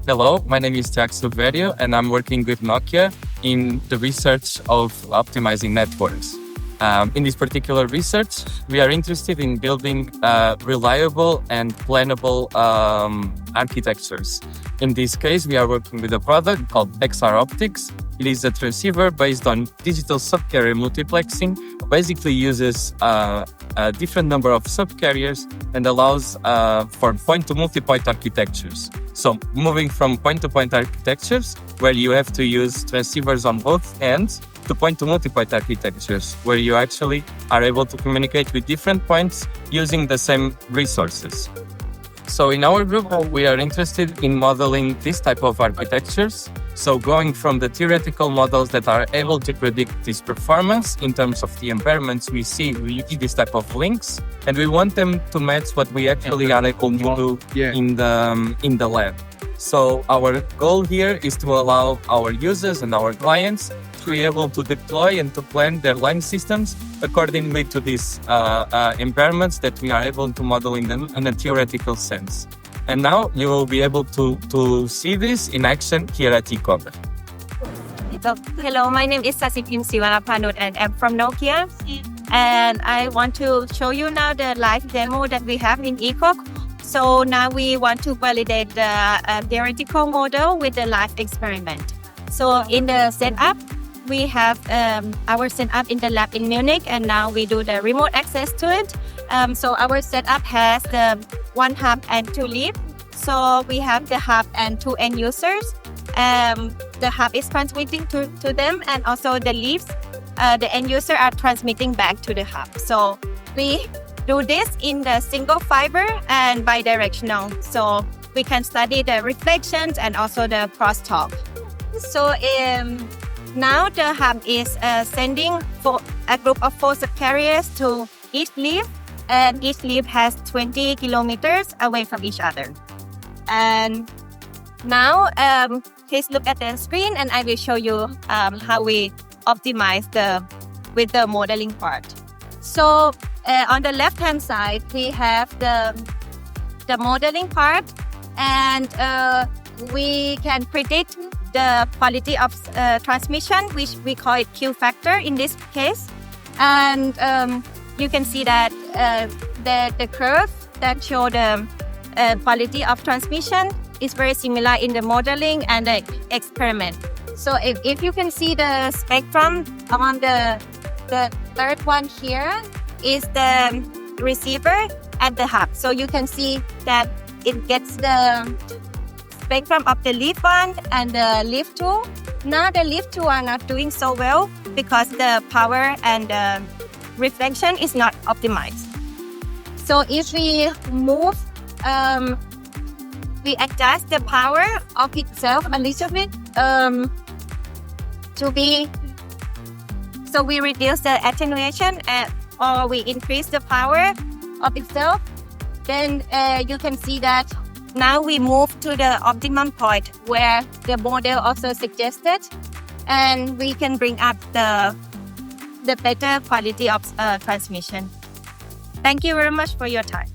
Hello, my name is Tiago Silvério, and I'm working with Nokia in the research of optimizing networks. In this particular research, we are interested in building reliable and plannable architectures. In this case, we are working with a product called XR Optics. It is a transceiver based on digital subcarrier multiplexing. Basically uses a different number of subcarriers and allows for point-to-multipoint architectures. So moving from point-to-point architectures, where you have to use transceivers on both ends, to point-to-multipoint architectures, where you actually are able to communicate with different points using the same resources. So in our group, we are interested in modeling this type of architectures. So going from the theoretical models that are able to predict this performance in terms of the impairments we see this type of links, and we want them to match what we actually are able to do in the lab. So our goal here is to allow our users and our clients to be able to deploy and to plan their line systems accordingly to these impairments that we are able to model in them in a theoretical sense. And now you will be able to see this in action here at ECOC. Hello, my name is Sasipim Srivallapanondh and I'm from Nokia. And I want to show you now the live demo that we have in ECOC. So now we want to validate the theoretical model with the live experiment. So in the setup, we have our setup in the lab in Munich, and now we do the remote access to it. So our setup has the one hub and two leaves. So we have the hub and two end users. The hub is transmitting to them, and also the leaves, the end user are transmitting back to the hub. So we do this in the single fiber and bidirectional. So we can study the reflections and also the crosstalk. So now the hub is sending for a group of 4 subcarriers to each leaf, and each leaf has 20 kilometers away from each other. And now please look at the screen, and I will show you how we optimize with the modeling part. So on the left-hand side, we have the modeling part, and we can predict the quality of transmission, which we call it Q factor in this case. And you can see that the curve that show the quality of transmission is very similar in the modeling and the experiment. So if you can see the spectrum on the third one here is the receiver at the hub. So you can see that it gets the spectrum of the leaf 1 and the leaf 2. Now the leaf 2 are not doing so well because the power and the reflection is not optimized. So if we move, we adjust the power of itself a little bit so we reduce the attenuation or we increase the power of itself, then you can see that now we move to the optimum point where the model also suggested, and we can bring up the better quality of transmission. Thank you very much for your time.